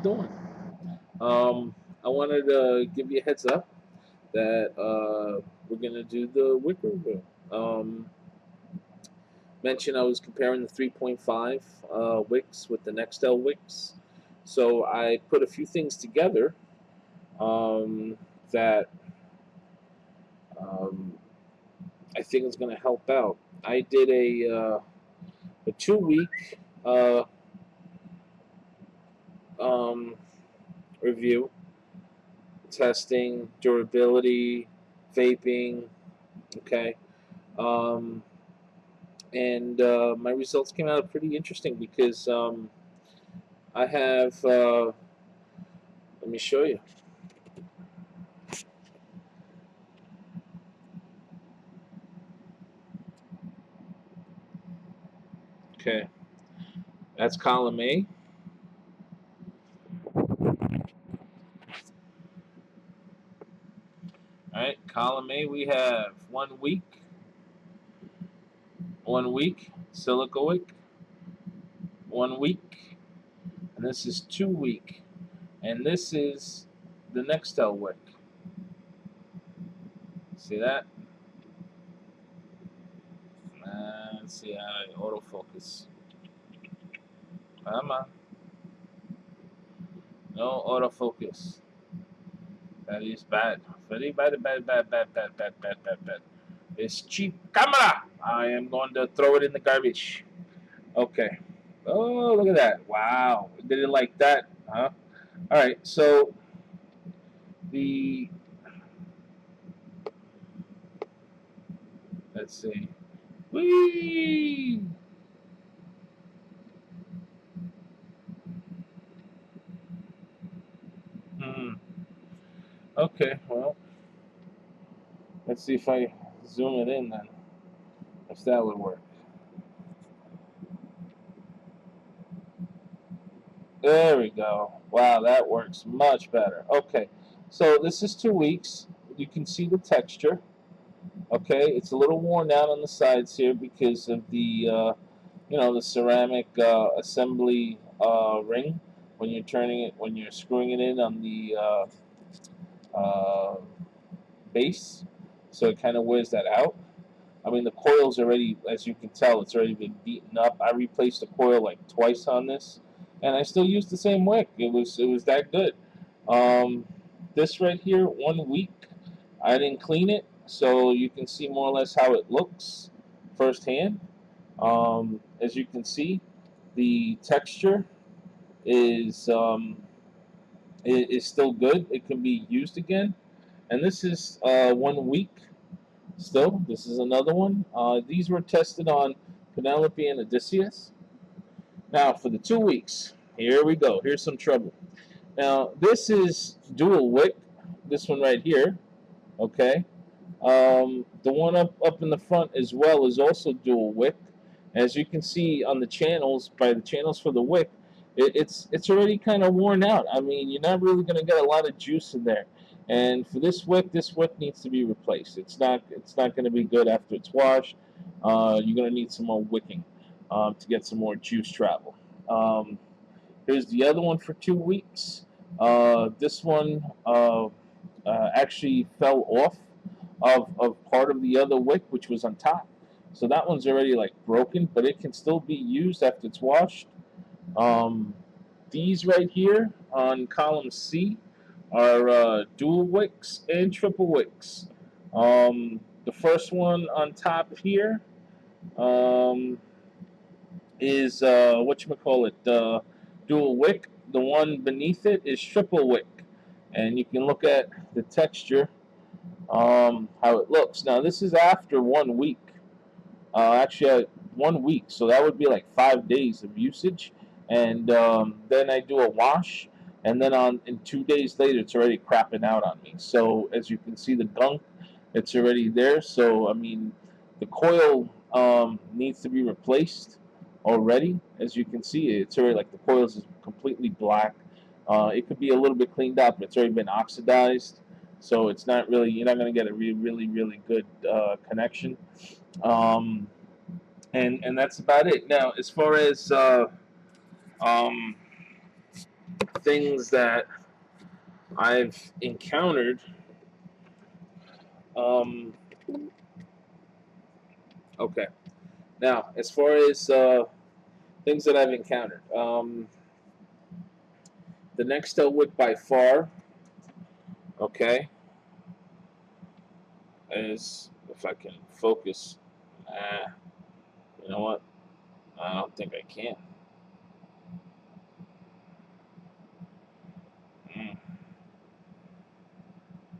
doing? I wanted to give you a heads up that we're gonna do the wick review. Mentioned I was comparing the 3.5 wicks with the Nextel wicks, so I put a few things together that um, I think is going to help out. I did a 2 week um, review, testing durability, vaping. Okay, um, and my results came out pretty interesting because I have. Let me show you. Okay, that's column A. All right, column A, we have 1 week, silica wick, 1 week, and this is 2 week, and this is the Nextel wick. See that? Let's see how I autofocus. Come on. No autofocus. That is bad. Very bad, bad, bad, bad, bad, bad, bad, bad, bad. It's cheap camera. I am going to throw it in the garbage. Okay. Oh, look at that. Wow. Did it like that? Huh? All right. So the let's see. Whee! Hmm. Okay. Well, let's see if I zoom it in then. If that would work. There we go. Wow, that works much better. Okay. So this is 2 weeks. You can see the texture. Okay, it's a little worn out on the sides here because of the the ceramic assembly ring when you're turning it, when you're screwing it in on the uh, base, so it kind of wears that out. I mean, the coil's already, as you can tell, it's already been beaten up. I replaced the coil like twice on this, and I still used the same wick. It was that good. Um, this right here, 1 week, I didn't clean it, so you can see more or less how it looks firsthand. As you can see, the texture is is still good. It can be used again, and this is 1 week. Still, this is another one. These were tested on Penelope and Odysseus. Now, for the 2 weeks, here we go. Here's some trouble. Now, this is dual wick. This one right here, okay. The one up in the front as well is also dual wick. As you can see on the channels, by the channels for the wick, it's already kind of worn out. I mean, you're not really going to get a lot of juice in there. And for this wick needs to be replaced. It's not going to be good after it's washed. You're going to need some more wicking to get some more juice travel. Here's the other one for 2 weeks. This one actually fell off of part of the other wick, which was on top. So that one's already like broken, but it can still be used after it's washed. Um, these right here on column C are dual wicks and triple wicks. The first one on top here um, is dual wick. The one beneath it is triple wick, and you can look at the texture, how it looks. Now this is after 1 week. Actually, 1 week, so that would be like 5 days of usage, and then I do a wash, and then in 2 days later, it's already crapping out on me. So as you can see, the gunk, it's already there. So I mean, the coil needs to be replaced already. As you can see, it's already like the coils is completely black. It could be a little bit cleaned up, but it's already been oxidized. So it's not really, you're not going to get a really, really good connection. Um, and that's about it. Now, as far as um, things that I've encountered. Okay. Now, as far as things that I've encountered, the Nextel wick by far, okay, is, if I can focus. You know what? I don't think I can.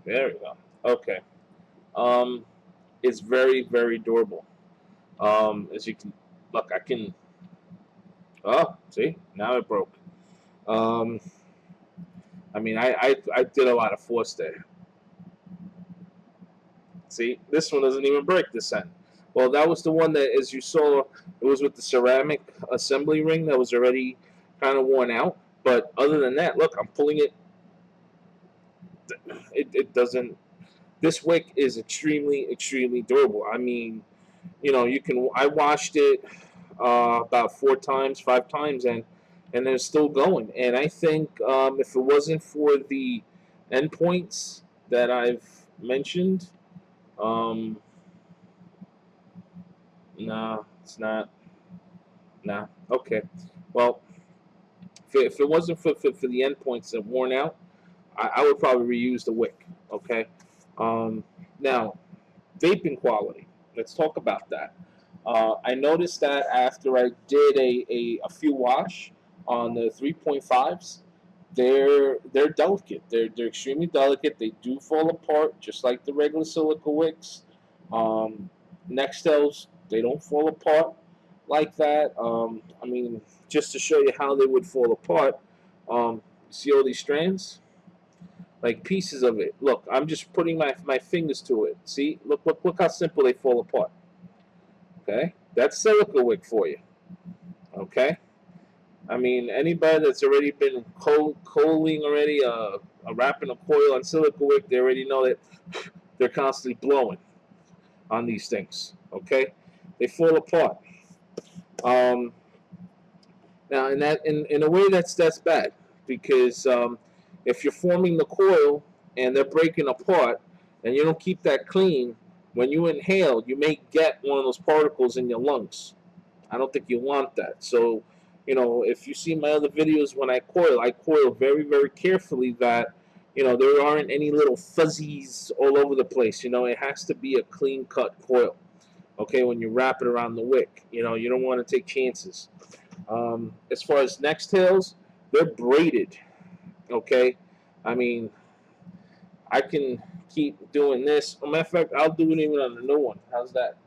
There we go. Okay. It's very, very durable. As you can look, I can. Oh, see, now it broke. Um, I mean, I did a lot of force there. See, this one doesn't even break this end. Well, that was the one that, as you saw, it was with the ceramic assembly ring that was already kind of worn out. But other than that, look, I'm pulling it. It doesn't. This wick is extremely, extremely durable. I mean, you know, you can. I washed it about 4 times, 5 times, and they're still going. And I think if it wasn't for the endpoints that I've mentioned, no, it's not. Nah. Okay. Well, if it wasn't for the endpoints that worn out, I would probably reuse the wick. Okay. Um, Now, vaping quality. Let's talk about that. I noticed that after I did a few wash on the 3.5s, they're delicate. They're extremely delicate. They do fall apart, just like the regular silica wicks. Nextels, they don't fall apart like that. I mean, just to show you how they would fall apart, see all these strands? Like pieces of it. Look, I'm just putting my fingers to it. See? Look how simple they fall apart. Okay? That's silica wick for you. Okay? I mean, anybody that's already been coiling already, wrapping a coil on silica wick, they already know that they're constantly blowing on these things. Okay? They fall apart. Um, Now, in a way, that's bad because if you're forming the coil and they're breaking apart, and you don't keep that clean, when you inhale, you may get one of those particles in your lungs. I don't think you want that. So, you know, if you see my other videos when I coil very, very carefully that, you know, there aren't any little fuzzies all over the place. You know, it has to be a clean cut coil. Okay, when you wrap it around the wick, you know, you don't want to take chances. As far as Nextels, they're braided. Okay, I mean, I can keep doing this. As a matter of fact, I'll do it even on the new one. How's that?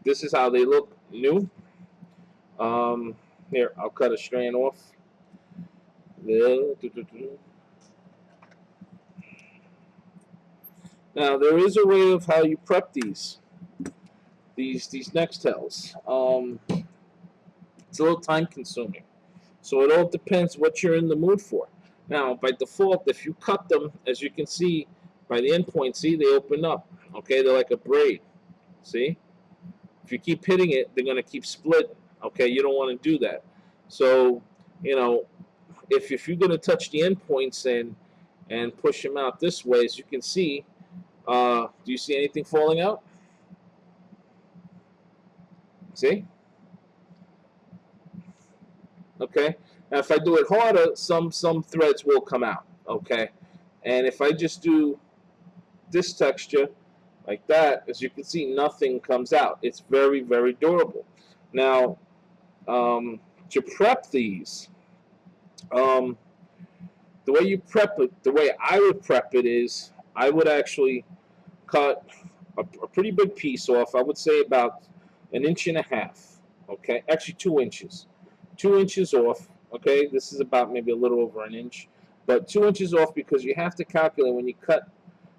This is how they look new. Here, I'll cut a strand off. Now there is a way of how you prep these Nextels. It's a little time consuming, so it all depends what you're in the mood for. Now, by default, if you cut them, as you can see by the end point, see they open up. Okay, they're like a braid. See, if you keep hitting it, they're gonna keep splitting. Okay, you don't want to do that. So, you know, if you're gonna touch the end points and push them out this way, as you can see, do you see anything falling out? See? Okay. Now, if I do it harder, some threads will come out. Okay. And if I just do this texture like that, as you can see, nothing comes out. It's very, very durable. Now, to prep these, um, the way you prep it, the way I would prep it is I would actually cut a pretty big piece off. I would say about 1.5 inches. Okay, actually 2 inches. 2 inches off. Okay, this is about maybe a little over an inch, but 2 inches off because you have to calculate when you cut.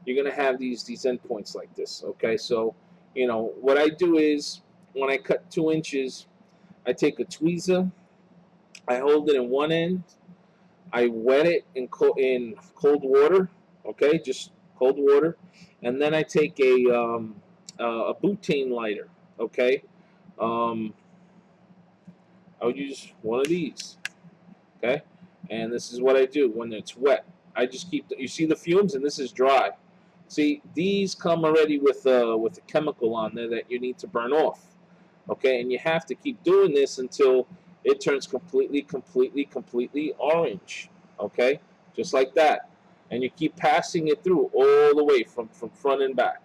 You're gonna have these endpoints like this. Okay, so you know what I do is when I cut 2 inches, I take a tweezer, I hold it in one end, I wet it in cold water. Okay, just cold water, and then I take a butane lighter. Okay, I'll use one of these. Okay, and this is what I do when it's wet. I just keep you see the fumes, and this is dry. See, these come already with a chemical on there that you need to burn off. Okay, and you have to keep doing this until it turns completely orange. Okay, just like that, and you keep passing it through all the way from front and back.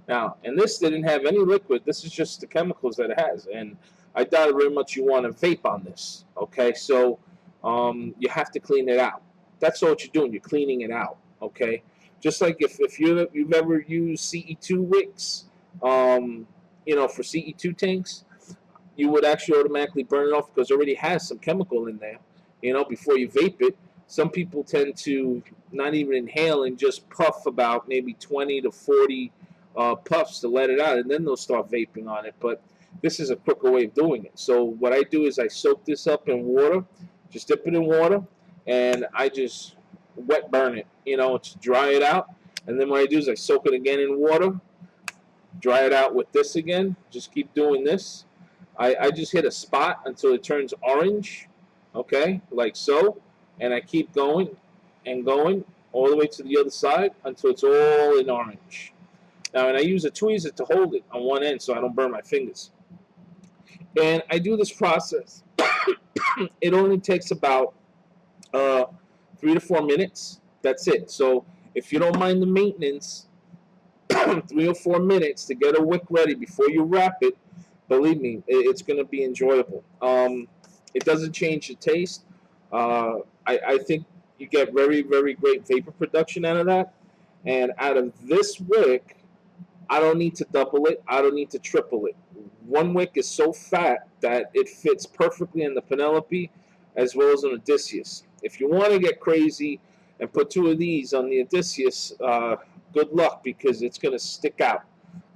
Now, and this didn't have any liquid. This is just the chemicals that it has, and I doubt very much you want to vape on this. Okay, so you have to clean it out. That's all what you're doing. You're cleaning it out. Okay, just like if you've ever used CE2 wicks, for CE2 tanks, you would actually automatically burn it off because it already has some chemical in there, before you vape it. Some people tend to not even inhale and just puff about maybe 20 to 40 puffs to let it out, and then they'll start vaping on it. But this is a quicker way of doing it. So what I do is I soak this up in water, just dip it in water, and I just wet burn it, to dry it out. And then what I do is I soak it again in water, dry it out with this again, just keep doing this. I just hit a spot until it turns orange, okay, like so, and I keep going and going all the way to the other side until it's all in orange. Now, and I use a tweezer to hold it on one end so I don't burn my fingers. And I do this process. It only takes about 3 to 4 minutes. That's it. So if you don't mind the maintenance, 3 or 4 minutes to get a wick ready before you wrap it, believe me, it's going to be enjoyable. It doesn't change the taste. I think you get very, very great vapor production out of that. And out of this wick, I don't need to double it. I don't need to triple it. One wick is so fat that it fits perfectly in the Penelope as well as on Odysseus. If you want to get crazy and put 2 of these on the Odysseus, good luck, because it's going to stick out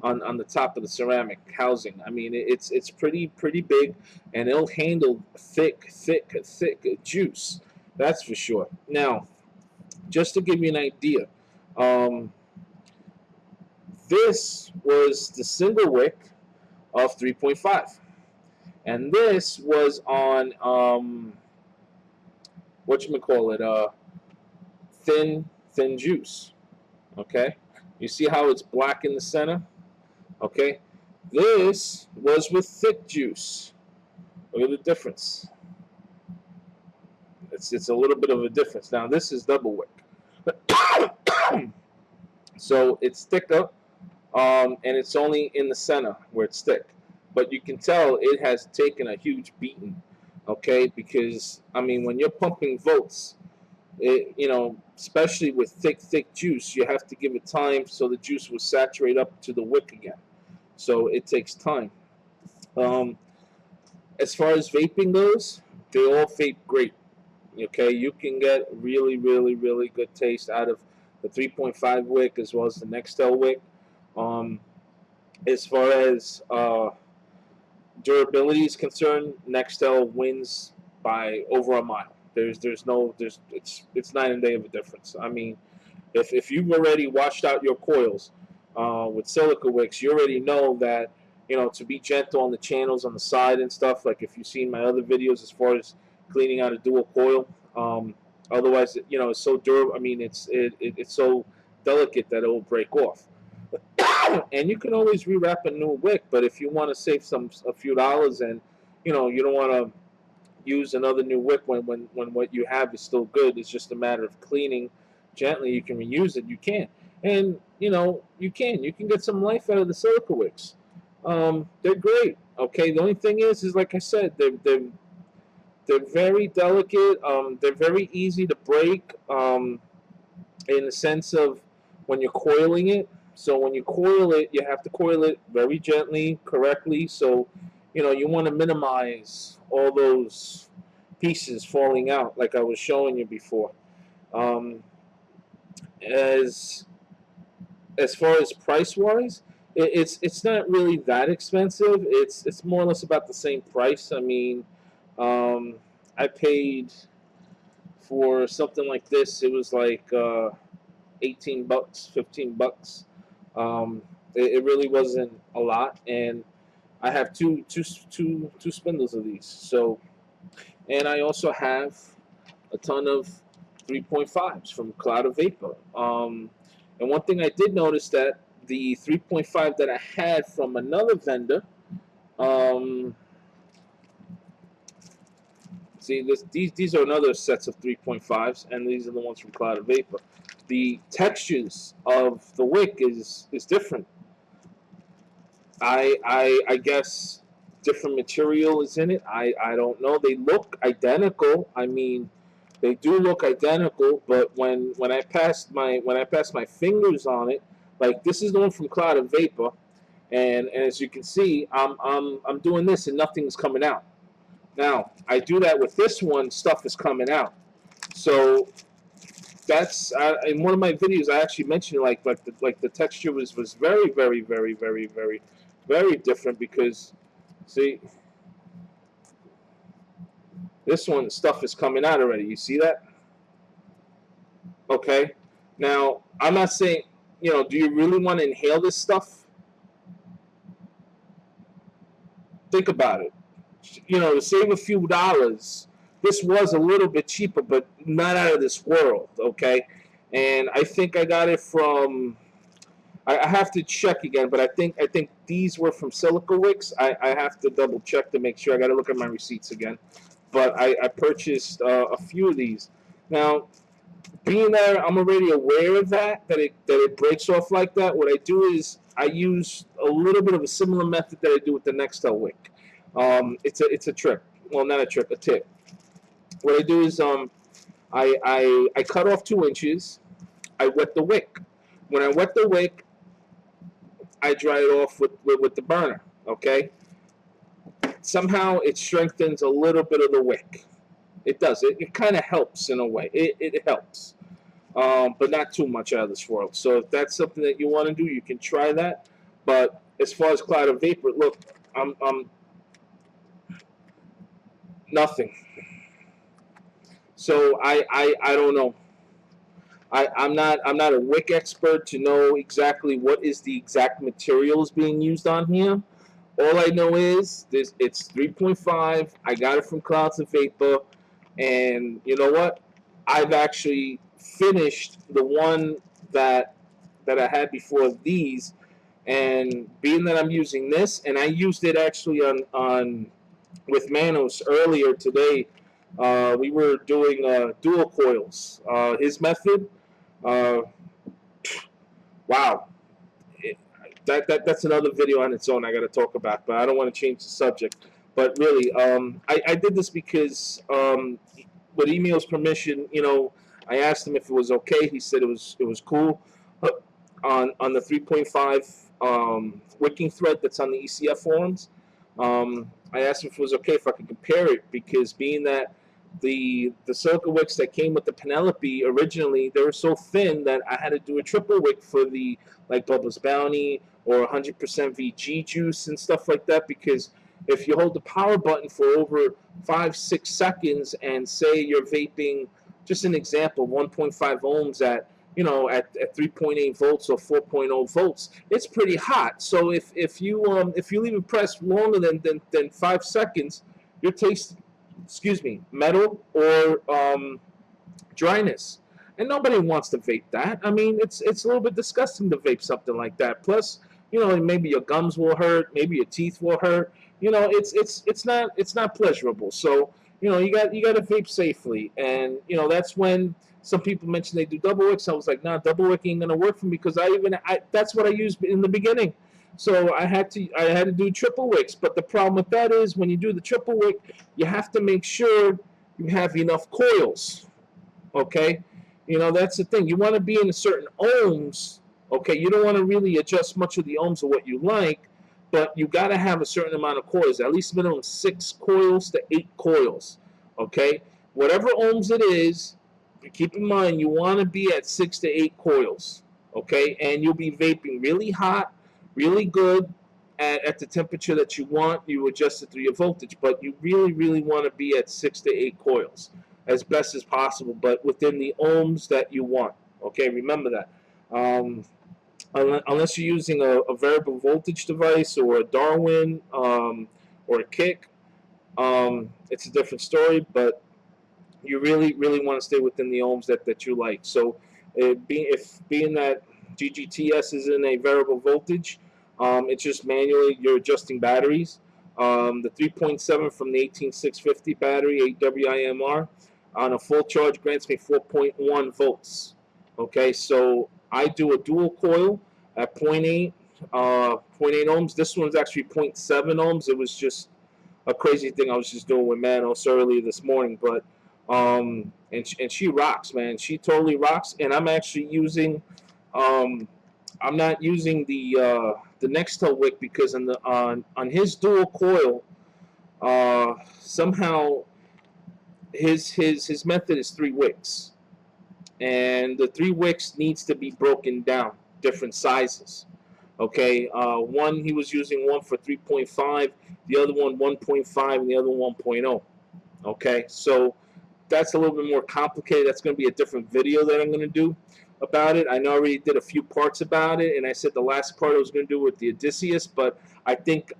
on the top of the ceramic housing. I mean, it's pretty big, and it'll handle thick juice. That's for sure. Now, just to give you an idea, this was the single wick of 3.5, and this was on thin juice. Okay, you see how it's black in the center? Okay, this was with thick juice. Look at the difference. It's a little bit of a difference. Now this is double wick, so it's thicker, and it's only in the center where it's thick. But you can tell it has taken a huge beating. Okay, because I mean, when you're pumping volts, especially with thick juice, you have to give it time so the juice will saturate up to the wick again. So it takes time. As far as vaping goes, they all vape great. Okay, you can get really good taste out of the 3.5 wick as well as the Nextel wick. As far as durability is concerned, Nextel wins by over a mile. It's night and day of a difference. I mean, if you've already washed out your coils with silica wicks, you already know that, to be gentle on the channels on the side and stuff. Like if you've seen my other videos as far as cleaning out a dual coil, otherwise, it's so durable. I mean, it's so delicate that it will break off. And you can always rewrap a new wick, but if you want to save a few dollars, and you don't want to use another new wick when what you have is still good, it's just a matter of cleaning gently. You can reuse it. You can, and you can get some life out of the silica wicks. They're great. Okay, the only thing is like I said, they're very delicate. They're very easy to break, in the sense of when you're coiling it. So when you coil it, you have to coil it very gently, correctly. So, you want to minimize all those pieces falling out, like I was showing you before. As far as price wise, it's not really that expensive. It's more or less about the same price. I mean, I paid for something like this. It was like $18, $15. It really wasn't a lot, and I have two spindles of these. So, and I also have a ton of 3.5s from Cloud of Vapor. And one thing I did notice that the 3.5 that I had from another vendor, see, these are another sets of 3.5s, and these are the ones from Cloud of Vapor. The textures of the wick is different. I guess different material is in it. I don't know. They look identical. I mean, they do look identical, but when I passed my fingers on it, like this is the one from Cloud of Vapor, and as you can see, I'm doing this and nothing's coming out. Now I do that with this one, stuff is coming out. So that's in one of my videos I actually mentioned like the texture was very very different, because see, this one stuff is coming out already. You see that? Okay. Now I'm not saying, you know, do you really want to inhale this stuff? Think about it. You know, to save a few dollars, this was a little bit cheaper, but not out of this world. Okay. And I think I got it from, I have to check again, but I think these were from Silica Wicks. I have to double check to make sure. I got to look at my receipts again. But I purchased a few of these. Now, being that I'm already aware of that it breaks off like that, what I do is I use a little bit of a similar method that I do with the Nextel wick. It's a trick. Well, not a trick, a tip. What I do is I cut off 2 inches. I wet the wick. When I wet the wick, I dry it off with the burner. Okay. Somehow it strengthens a little bit of the wick. It does. It kind of helps in a way. It helps. But not too much out of this world. So if that's something that you want to do, you can try that. But as far as Cloud of Vapor, look, I'm nothing. So I don't know. I'm not a wick expert to know exactly what is the exact materials being used on here. All I know is this: it's 3.5. I got it from Clouds of Vapor, and you know what? I've actually finished the one that I had before these, and being that I'm using this, and I used it actually on with Manos earlier today. We were doing dual coils. His method, uh, wow. That's another video on its own I got to talk about, but I don't want to change the subject. But really, I did this because with Imeo's permission, you know, I asked him if it was okay. He said it was cool. On the 3.5 wicking thread that's on the ECF forums, I asked him if it was okay if I could compare it, because being that the silica wicks that came with the Penelope originally, they were so thin that I had to do a triple wick for the like Bubba's Bounty or 100% VG juice and stuff like that, because if you hold the power button for over 5-6 seconds and say you're vaping, just an example, 1.5 ohms at, you know, at 3.8 volts or 4.0 volts, it's pretty hot. So if you leave it pressed longer than 5 seconds, you're tasting, excuse me, metal or dryness. And nobody wants to vape that. I mean, it's a little bit disgusting to vape something like that. Plus, you know, maybe your gums will hurt, maybe your teeth will hurt. You know, it's not pleasurable. So, you know, you got to vape safely. And you know, that's when some people mentioned they do double wicks. I was like, nah, double wick ain't gonna work for me, because that's what I used in the beginning. So I had to do triple wicks. But the problem with that is when you do the triple wick, you have to make sure you have enough coils. Okay, you know, that's the thing. You want to be in a certain ohms. Okay, you don't want to really adjust much of the ohms of what you like, but you got to have a certain amount of coils, at least minimum 6 coils to 8 coils. Okay, whatever ohms it is, keep in mind you want to be at 6 to 8 coils. Okay, and you'll be vaping really hot, really good at the temperature that you want. You adjust it through your voltage, but you really want to be at 6 to 8 coils as best as possible, but within the ohms that you want. Okay, remember that. Unless you're using a variable voltage device or a Darwin or a kick, it's a different story. But you really want to stay within the ohms that you like. So being that GGTS is in a variable voltage, it's just manually you're adjusting batteries. The 3.7 from the 18650 battery, 8WIMR, on a full charge grants me 4.1 volts. Okay, so I do a dual coil at 0.8 ohms. This one's actually 0.7 ohms. It was just a crazy thing I was just doing with Manos earlier this morning, but and she rocks, man. She totally rocks, and I'm actually using I'm not using the Nextel wick because on his dual coil somehow his method is 3 wicks, and the 3 wicks needs to be broken down different sizes. Okay, one he was using one for 3.5, the other one 1.5, and the other 1.0. Okay, so that's a little bit more complicated. That's going to be a different video that I'm going to do about it. I know I already did a few parts about it, and I said the last part I was going to do with the Odysseus, but I think,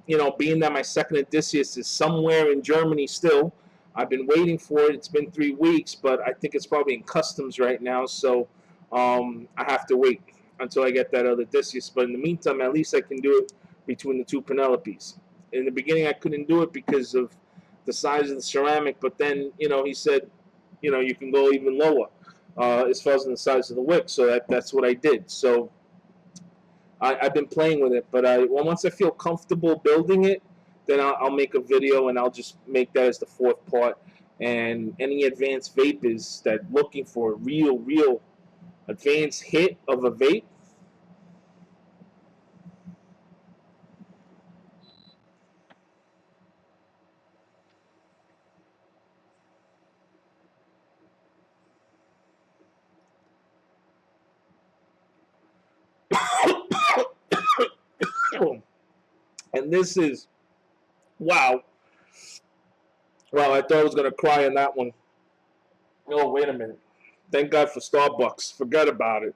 you know, being that my second Odysseus is somewhere in Germany still, I've been waiting for it. It's been 3 weeks, but I think it's probably in customs right now, so I have to wait until I get that other Odysseus. But in the meantime, at least I can do it between the 2 Penelopes. In the beginning, I couldn't do it because of the size of the ceramic, but then, you know, he said, you know, you can go even lower as far as the size of the wick, so that's what I did. So I've been playing with it, but once I feel comfortable building it, then I'll make a video, and I'll just make that as the 4th part. And any advanced vapors that looking for a real advanced hit of a vape, and this is, wow. Wow, I thought I was going to cry on that one. Oh, wait a minute. Thank God for Starbucks. Forget about it.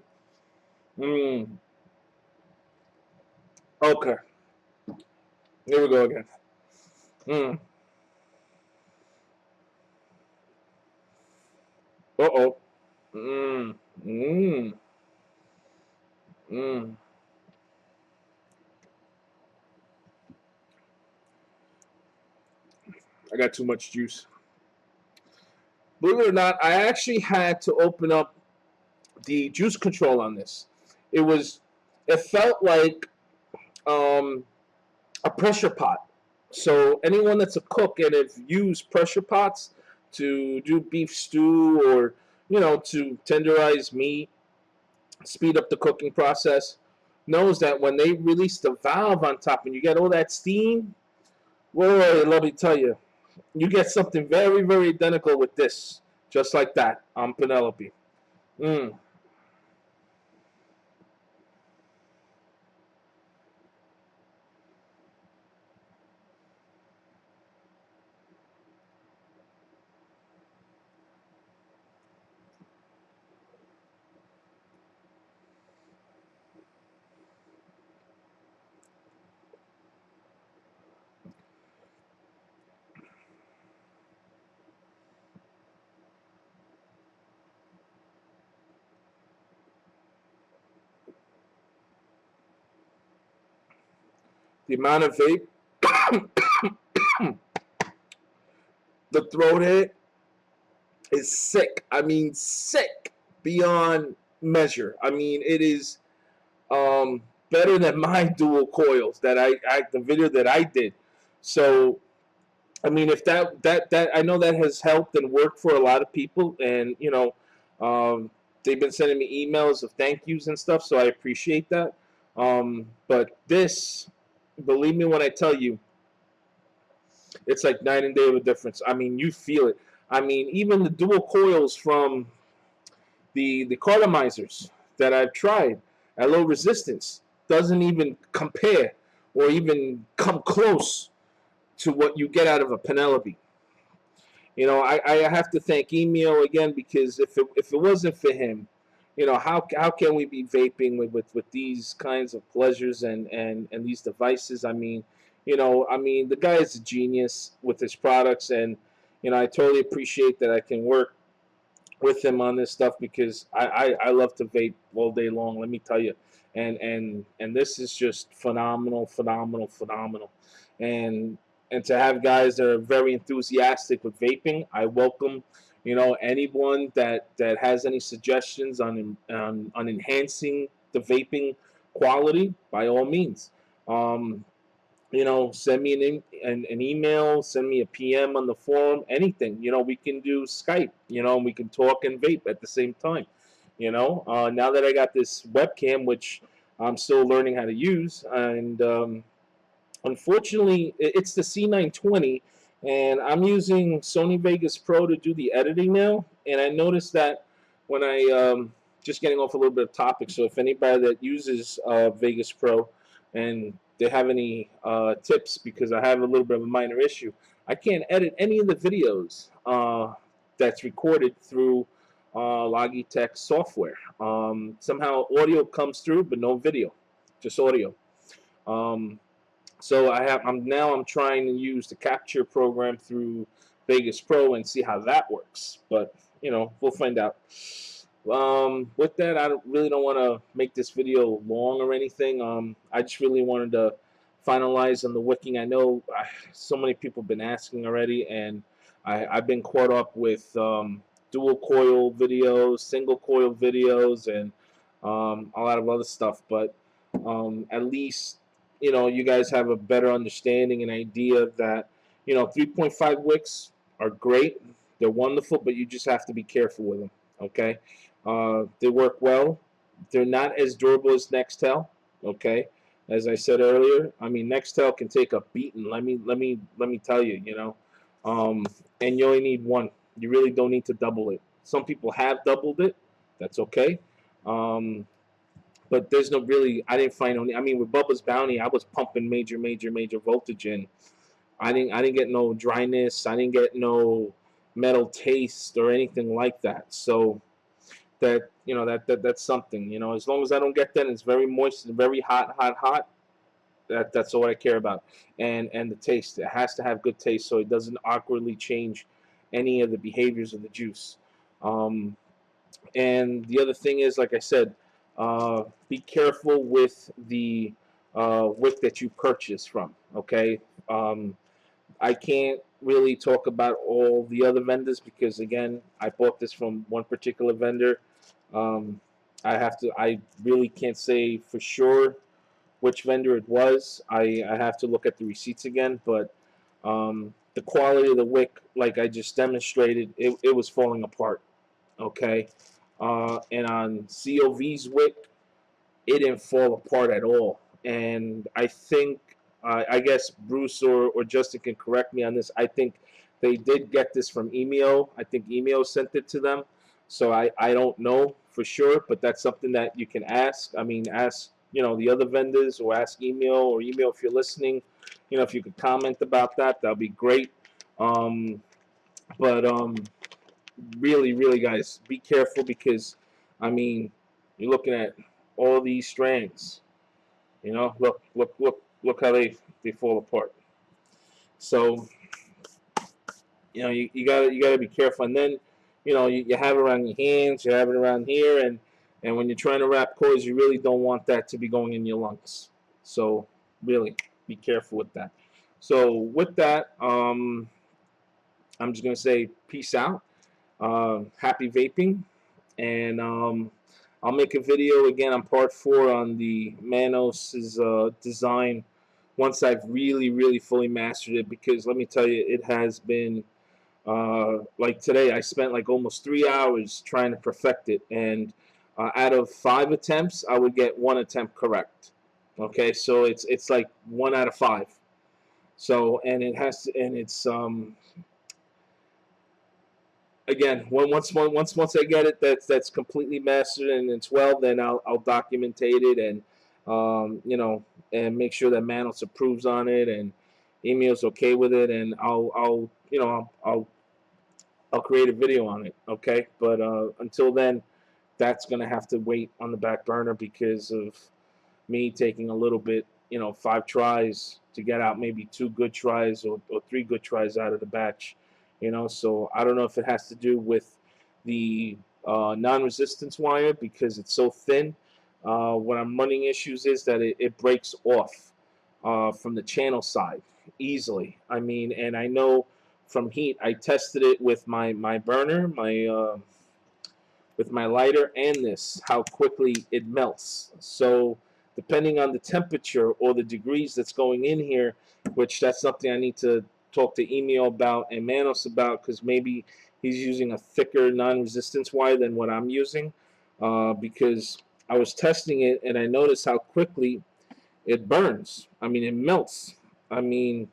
Okay. Here we go again. Uh-oh. Mmm. Mmm. Mmm. I got too much juice. Believe it or not, I actually had to open up the juice control on this. It felt like um, a pressure pot. So anyone that's a cook and have used pressure pots to do beef stew or, you know, to tenderize meat, speed up the cooking process, knows that when they release the valve on top and you get all that steam, well, let me tell you, you get something very identical with this, just like that on Penelope. Mm. The amount of vape, the throat hit is sick. I mean, sick beyond measure. I mean, it is better than my dual coils that the video that I did. So, I mean, if that I know that has helped and worked for a lot of people, and you know, they've been sending me emails of thank yous and stuff, so I appreciate that. But this, believe me when I tell you, it's like night and day of a difference. I mean, you feel it. I mean, even the dual coils from the cartomizers that I've tried at low resistance doesn't even compare or even come close to what you get out of a Penelope. You know, I have to thank Imeo again, because if it wasn't for him, you know, how can we be vaping with these kinds of pleasures and these devices? I mean, you know, I mean, the guy is a genius with his products, and you know, I totally appreciate that I can work with him on this stuff, because I love to vape all day long, let me tell you. And this is just phenomenal, phenomenal, phenomenal. And and to have guys that are very enthusiastic with vaping, I welcome, you know, anyone that has any suggestions on enhancing the vaping quality, by all means. Um, you know, send me an email, send me a PM on the forum, anything. You know, we can do Skype, you know, and we can talk and vape at the same time. You know, now that I got this webcam, which I'm still learning how to use, and unfortunately, it's the C920, and I'm using Sony Vegas Pro to do the editing now. And I noticed that when just getting off a little bit of topic, so if anybody that uses Vegas Pro and they have any tips, because I have a little bit of a minor issue, I can't edit any of the videos that's recorded through Logitech software. Somehow audio comes through, but no video, just audio. Um, so I'm trying to use the capture program through Vegas Pro and see how that works. But you know, we'll find out. With that, I really don't want to make this video long or anything. I just really wanted to finalize on the wicking. I know so many people have been asking already, and I've been caught up with dual coil videos, single coil videos, and a lot of other stuff. But at least, you know, you guys have a better understanding and idea that, you know, 3.5 wicks are great. They're wonderful, but you just have to be careful with them. Okay, they work well. They're not as durable as Nextel. Okay, as I said earlier, I mean, Nextel can take a beating. Let me tell you, you know, and you only need one. You really don't need to double it. Some people have doubled it. That's okay. But there's no really, I didn't find any. I mean, with Bubba's Bounty, I was pumping major, major, major voltage in. I didn't get no dryness. I didn't get no metal taste or anything like that. So that, you know, that's something. You know, as long as I don't get that, and it's very moist and very hot, hot, hot. That's all I care about. And the taste. It has to have good taste, so it doesn't awkwardly change any of the behaviors of the juice. Um, and the other thing is, like I said, be careful with the wick that you purchase from. Okay, I can't really talk about all the other vendors, because again, I bought this from one particular vendor. Um, I really can't say for sure which vendor it was. I have to look at the receipts again, but the quality of the wick, like I just demonstrated, it was falling apart. Okay, and on COV's wick, it didn't fall apart at all. And I think, I guess Bruce or Justin can correct me on this. I think they did get this from Imeo. I think Imeo sent it to them. So I don't know for sure, but that's something that you can ask. I mean, ask, you know, the other vendors, or ask Imeo, or Imeo if you're listening. You know, if you could comment about that, that'll be great. But really, really, guys, be careful, because, I mean, you're looking at all these strands. You know, look how they fall apart. So, you know, you gotta be careful. And then, you know, you have it around your hands, you have it around here, and when you're trying to wrap coils, you really don't want that to be going in your lungs. So, really, be careful with that. So, with that, I'm just gonna say peace out. Happy vaping, and I'll make a video again on part 4 on the Manos's design once I've really, really fully mastered it, because let me tell you, it has been, like today, I spent like almost 3 hours trying to perfect it, and out of 5 attempts, I would get 1 attempt correct. Okay, so it's like 1 out of 5. So, and it has to, and it's again, once I get it, that's completely mastered and it's well, then I'll documentate it, and you know, and make sure that Manos approves on it, and Emeo's okay with it, and I'll you know, I'll create a video on it. Okay, but until then, that's gonna have to wait on the back burner, because of me taking a little bit, you know, 5 tries to get out maybe 2 good tries, or 3 good tries out of the batch. You know, so I don't know if it has to do with the non-resistance wire because it's so thin. What I'm running issues is that it breaks off from the channel side easily. I mean, and I know from heat, I tested it with my burner, with my lighter and this, how quickly it melts. So depending on the temperature or the degrees that's going in here, which that's something I need to talk to Imeo about and Manos about, because maybe he's using a thicker non-resistance wire than what I'm using, because I was testing it and I noticed how quickly it burns. I mean, it melts. I mean,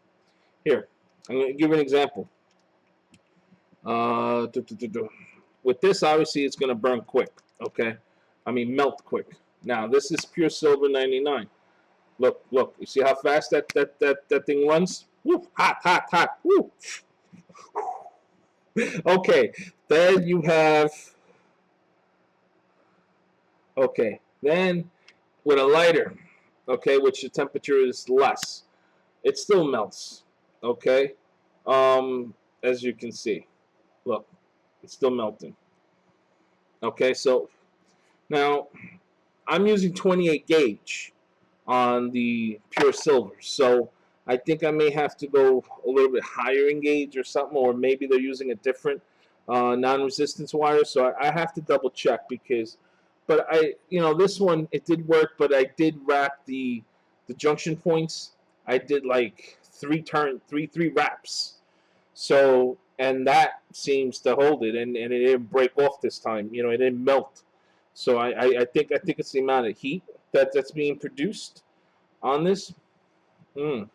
here, I'm going to give you an example. With this, obviously, it's going to burn quick, okay? I mean, melt quick. Now, this is pure silver 99. Look, look. You see how fast that thing runs? Woo, hot, hot, hot. Woo. Okay, then you have... Okay, then with a lighter, okay, which the temperature is less, it still melts, okay? As you can see. Look, it's still melting. Okay, so now I'm using 28 gauge on the pure silver, so I think I may have to go a little bit higher in gauge or something, or maybe they're using a different non-resistance wire. So I have to double check because, but this one it did work, but I did wrap the junction points. I did like three wraps. So, and that seems to hold it, and it didn't break off this time. You know, it didn't melt. So I think it's the amount of heat that's being produced on this. Mm.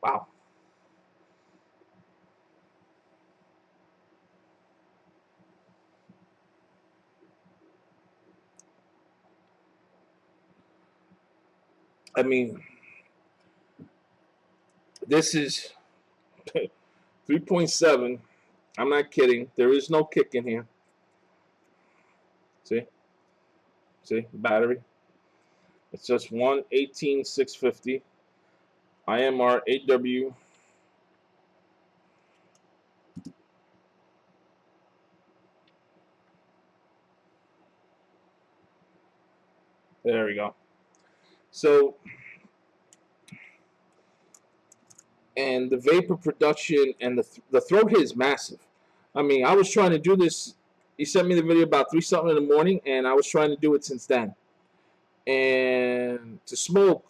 Wow. I mean, this is 3.7. I'm not kidding. There is no kick in here. See? See? Battery. It's just 118,650. IMR 8W. There we go. So, and the vapor production and the throat hit is massive. I mean, I was trying to do this. He sent me the video about 3 something in the morning, and I was trying to do it since then. And to smoke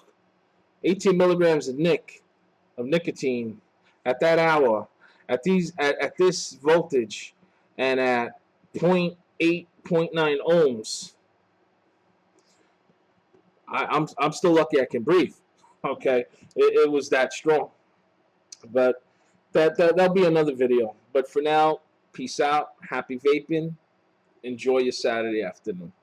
18 milligrams of nicotine at that hour, at this voltage, and at 0.8, 0.9 ohms, I'm still lucky I can breathe. Okay, it was that strong. But that'll be another video. But for now, peace out. Happy vaping. Enjoy your Saturday afternoon.